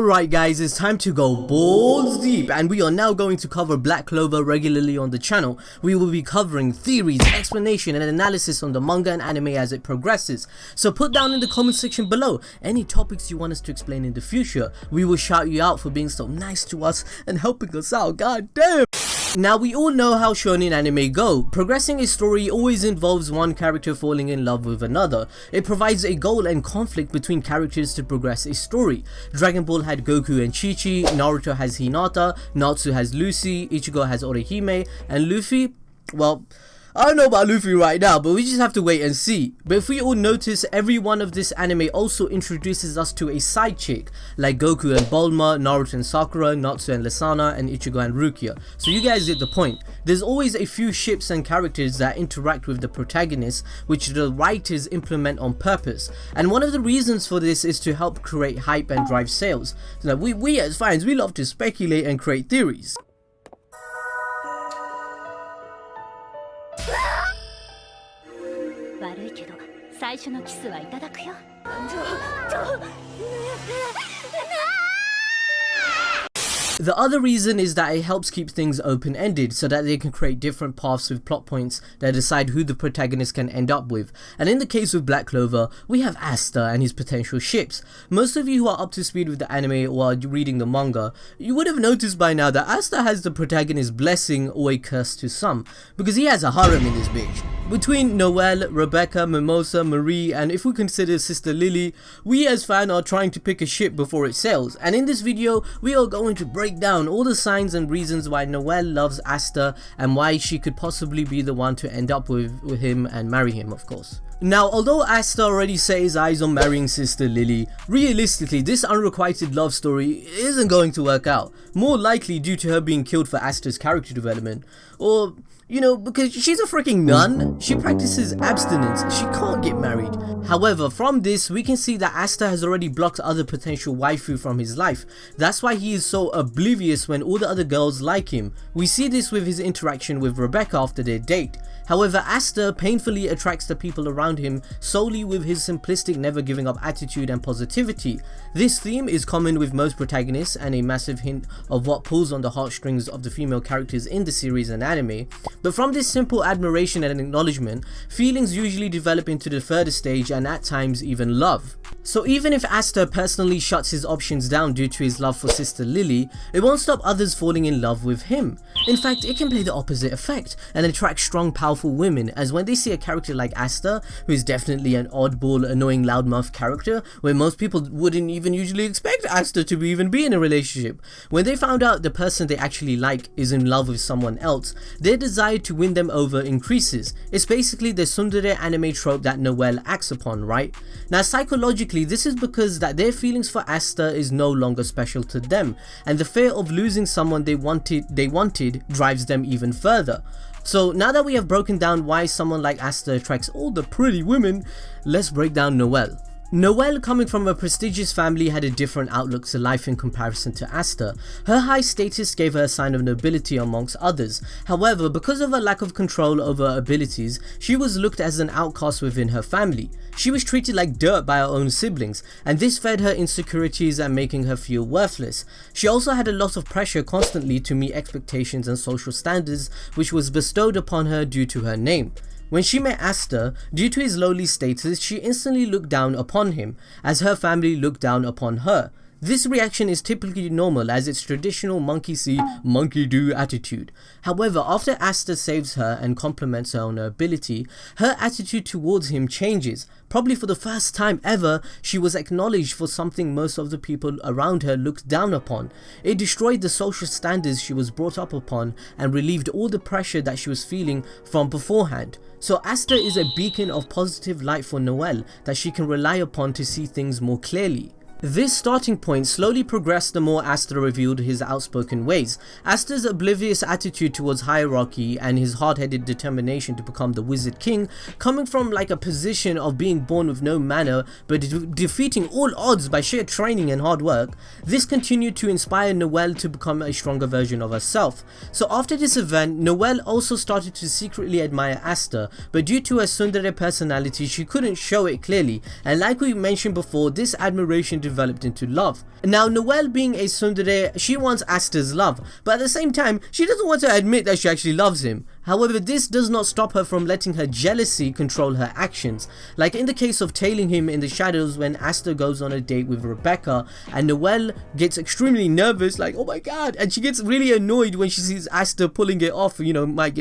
Alright guys, it's time to go balls deep, and we are now going to cover Black Clover regularly on the channel. We will be covering theories, explanation and analysis on the manga and anime as it progresses. So put down in the comment section below any topics you want us to explain in the future. We will shout you out for being so nice to us and helping us out, god damn! Now we all know how shonen anime go. Progressing a story always involves one character falling in love with another. It provides a goal and conflict between characters to progress a story. Dragon Ball had Goku and Chi-Chi, Naruto has Hinata, Natsu has Lucy, Ichigo has Orihime, and Luffy, well, I don't know about Luffy right now, but we just have to wait and see. But if we all notice, every one of this anime also introduces us to a side chick, like Goku and Bulma, Naruto and Sakura, Natsu and Lisana, and Ichigo and Rukia. So you guys get the point. There's always a few ships and characters that interact with the protagonist, which the writers implement on purpose. And one of the reasons for this is to help create hype and drive sales. So that we as fans, we love to speculate and create theories. The other reason is that it helps keep things open-ended so that they can create different paths with plot points that decide who the protagonist can end up with. And in the case of Black Clover, we have Asta and his potential ships. Most of you who are up to speed with the anime or are reading the manga, you would have noticed by now that Asta has the protagonist's blessing or a curse to some, because he has a harem in this bitch. Between Noelle, Rebecca, Mimosa, Marie, and if we consider Sister Lily, we as fans are trying to pick a ship before it sails. And in this video, we are going to break down all the signs and reasons why Noelle loves Asta and why she could possibly be the one to end up with him and marry him, of course. Now, although Asta already set his eyes on marrying Sister Lily, realistically this unrequited love story isn't going to work out. More likely due to her being killed for Asta's character development. Or, you know, because she's a freaking nun, she practices abstinence, she can't get married. However, from this we can see that Asta has already blocked other potential waifu from his life. That's why he is so oblivious when all the other girls like him. We see this with his interaction with Rebecca after their date. However, Asta painfully attracts the people around him solely with his simplistic never giving up attitude and positivity. This theme is common with most protagonists and a massive hint of what pulls on the heartstrings of the female characters in the series and anime. But from this simple admiration and acknowledgement, feelings usually develop into the further stage and at times even love. So even if Asta personally shuts his options down due to his love for Sister Lily, it won't stop others falling in love with him. In fact, it can play the opposite effect and attract strong, powerful women, as when they see a character like Asta, who is definitely an oddball, annoying loudmouth character, where most people wouldn't even usually expect Asta to even be in a relationship. When they found out the person they actually like is in love with someone else, their desire to win them over increases. It's basically the tsundere anime trope that Noelle acts upon, right? Now psychologically, this is because that their feelings for Asta is no longer special to them, and the fear of losing someone they wanted drives them even further. So now that we have broken down why someone like Asta attracts all the pretty women, let's break down Noelle. Noelle, coming from a prestigious family, had a different outlook to life in comparison to Asta. Her high status gave her a sign of nobility amongst others. However, because of her lack of control over her abilities, she was looked as an outcast within her family. She was treated like dirt by her own siblings, and this fed her insecurities and making her feel worthless. She also had a lot of pressure constantly to meet expectations and social standards, which was bestowed upon her due to her name. When she met Asta, due to his lowly status, she instantly looked down upon him, as her family looked down upon her. This reaction is typically normal, as it's traditional monkey see, monkey do attitude. However, after Asta saves her and compliments her on her ability, her attitude towards him changes. Probably for the first time ever, she was acknowledged for something most of the people around her looked down upon. It destroyed the social standards she was brought up upon and relieved all the pressure that she was feeling from beforehand. So Asta is a beacon of positive light for Noelle that she can rely upon to see things more clearly. This starting point slowly progressed the more Asta revealed his outspoken ways. Asta's oblivious attitude towards hierarchy and his hard-headed determination to become the Wizard King, coming from like a position of being born with no manner but defeating all odds by sheer training and hard work, this continued to inspire Noelle to become a stronger version of herself. So after this event, Noelle also started to secretly admire Asta, but due to her tsundere personality she couldn't show it clearly, and like we mentioned before, this admiration developed into love. Now Noelle, being a tsundere, she wants Asta's love, but at the same time she doesn't want to admit that she actually loves him. However, this does not stop her from letting her jealousy control her actions, like in the case of tailing him in the shadows when Asta goes on a date with Rebecca, and Noelle gets extremely nervous, like, oh my god, and she gets really annoyed when she sees Asta pulling it off. You know, he might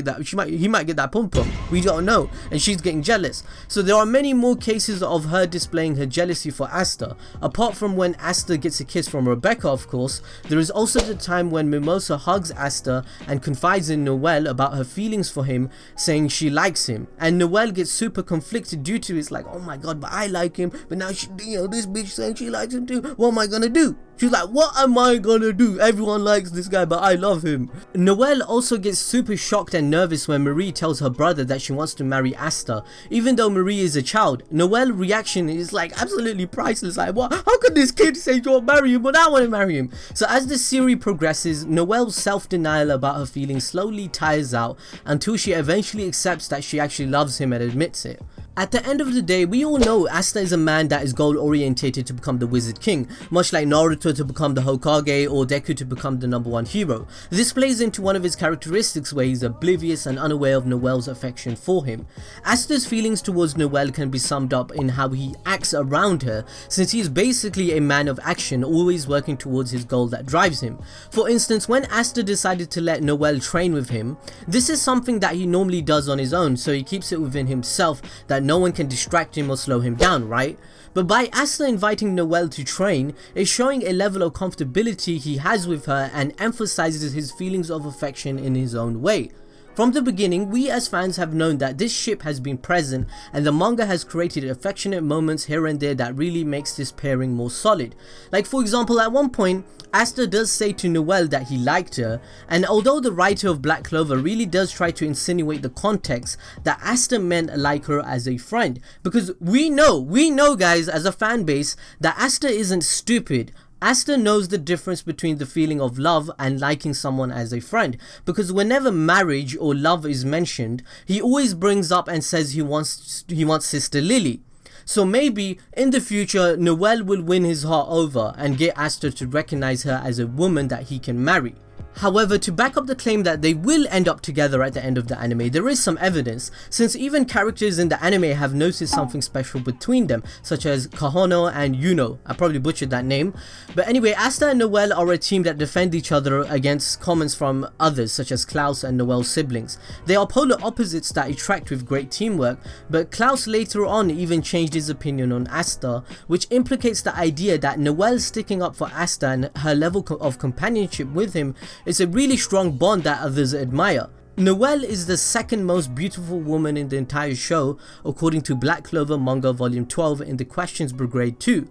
get that pum pum, we don't know, and she's getting jealous. So there are many more cases of her displaying her jealousy for Asta. Apart from when Asta gets a kiss from Rebecca, of course, there is also the time when Mimosa hugs Asta and confides in Noelle about her feelings for him, saying she likes him, and Noelle gets super conflicted due to it's like, oh my god, but I like him, but now she, you know, this bitch saying she likes him too, what am I gonna do? She's like, what am I gonna do? Everyone likes this guy, but I love him. Noelle also gets super shocked and nervous when Marie tells her brother that she wants to marry Asta, even though Marie is a child. Noelle's reaction is like absolutely priceless, like, what? How could this kid say she won't marry him, but I want to marry him? So as the series progresses, Noelle's self-denial about her feelings slowly tires out until she eventually accepts that she actually loves him and admits it. At the end of the day, we all know Asta is a man that is goal orientated to become the Wizard King, much like Naruto to become the Hokage or Deku to become the #1 hero. This plays into one of his characteristics where he's oblivious and unaware of Noelle's affection for him. Asta's feelings towards Noelle can be summed up in how he acts around her, since he is basically a man of action, always working towards his goal that drives him. For instance, when Asta decided to let Noelle train with him, this is something that he normally does on his own, so he keeps it within himself that no one can distract him or slow him down, right? But by Asta inviting Noelle to train, it's showing a level of comfortability he has with her and emphasizes his feelings of affection in his own way. From the beginning, we as fans have known that this ship has been present, and the manga has created affectionate moments here and there that really makes this pairing more solid. Like for example, at one point, Asta does say to Noelle that he liked her, and although the writer of Black Clover really does try to insinuate the context that Asta meant like her as a friend, because we know guys as a fan base that Asta isn't stupid. Asta knows the difference between the feeling of love and liking someone as a friend, because whenever marriage or love is mentioned, he always brings up and says he wants Sister Lily. So maybe in the future Noelle will win his heart over and get Asta to recognize her as a woman that he can marry. However, to back up the claim that they will end up together at the end of the anime, there is some evidence, since even characters in the anime have noticed something special between them, such as Kahono and Yuno. I probably butchered that name. But anyway, Asta and Noelle are a team that defend each other against comments from others, such as Klaus and Noelle's siblings. They are polar opposites that attract with great teamwork, but Klaus later on even changed his opinion on Asta, which implicates the idea that Noelle sticking up for Asta and her level of companionship with him is a really strong bond that others admire. Noelle is the second most beautiful woman in the entire show, according to Black Clover Manga Volume 12 in the Questions Brigade 2.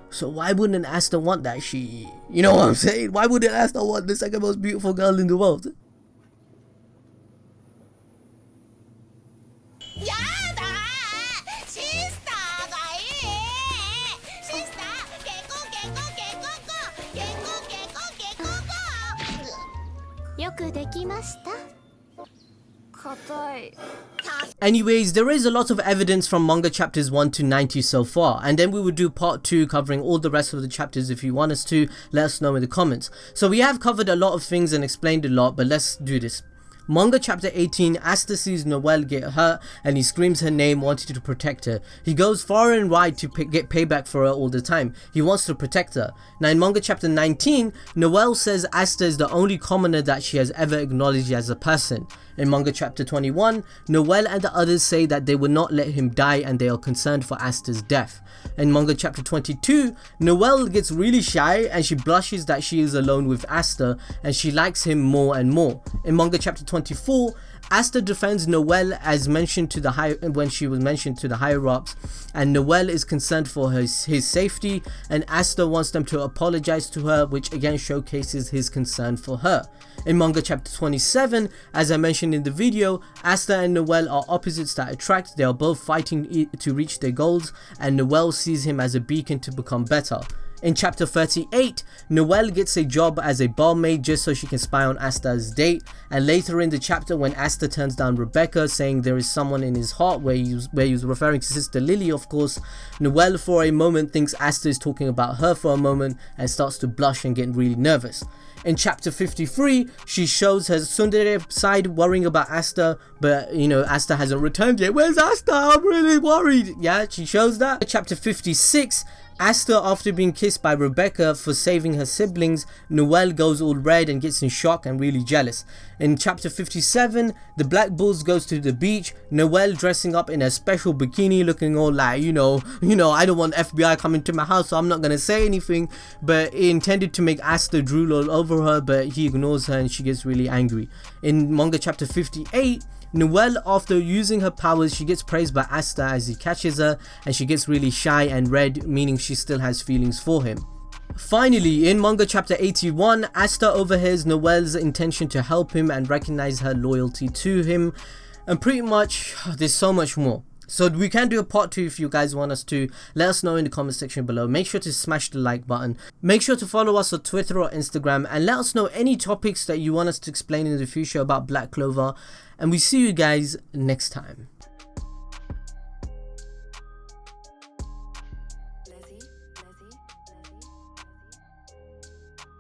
So why wouldn't Asta want that? You know what I'm saying? Why wouldn't Asta want the second most beautiful girl in the world? Anyways, there is a lot of evidence from manga chapters 1 to 90 so far, and then we will do part 2 covering all the rest of the chapters. If you want us to, let us know in the comments. So we have covered a lot of things and explained a lot, but let's do this. Manga chapter 18, Asta sees Noelle get hurt and he screams her name, wanting to protect her. He goes far and wide to get payback for her all the time. He wants to protect her. Now in manga chapter 19, Noelle says Asta is the only commoner that she has ever acknowledged as a person. In manga chapter 21, Noelle and the others say that they will not let him die and they are concerned for Asta's death. In manga chapter 22, Noelle gets really shy and she blushes that she is alone with Asta and she likes him more and more. In manga chapter 24, Asta defends Noelle as mentioned to when she was mentioned to the higher ups, and Noelle is concerned for his safety, and Asta wants them to apologize to her, which again showcases his concern for her. In manga chapter 27, as I mentioned in the video, Asta and Noelle are opposites that attract. They are both fighting to reach their goals, and Noelle sees him as a beacon to become better. In chapter 38, Noelle gets a job as a barmaid just so she can spy on Asta's date, and later in the chapter when Asta turns down Rebecca saying there is someone in his heart, where he was referring to Sister Lily of course, Noelle for a moment thinks Asta is talking about her for a moment and starts to blush and get really nervous. In chapter 53, she shows her tsundere side worrying about Asta, but you know, Asta hasn't returned yet. Where's Asta? I'm really worried. Yeah, she shows that. Chapter 56, Asta, after being kissed by Rebecca for saving her siblings, Noelle goes all red and gets in shock and really jealous. In chapter 57, the Black Bulls goes to the beach, Noelle dressing up in a special bikini looking all like, you know, I don't want FBI coming to my house, so I'm not gonna say anything, but it intended to make Asta drool all over her, but he ignores her and she gets really angry. In manga chapter 58, Noelle, after using her powers, she gets praised by Asta as he catches her, and she gets really shy and red, meaning she still has feelings for him. Finally, in manga chapter 81, Asta overhears Noelle's intention to help him and recognize her loyalty to him, and pretty much there's so much more. So we can do a part 2 if you guys want us to. Let us know in the comment section below. Make sure to smash the like button. Make sure to follow us on Twitter or Instagram, and let us know any topics that you want us to explain in the future about Black Clover. And we see you guys next time.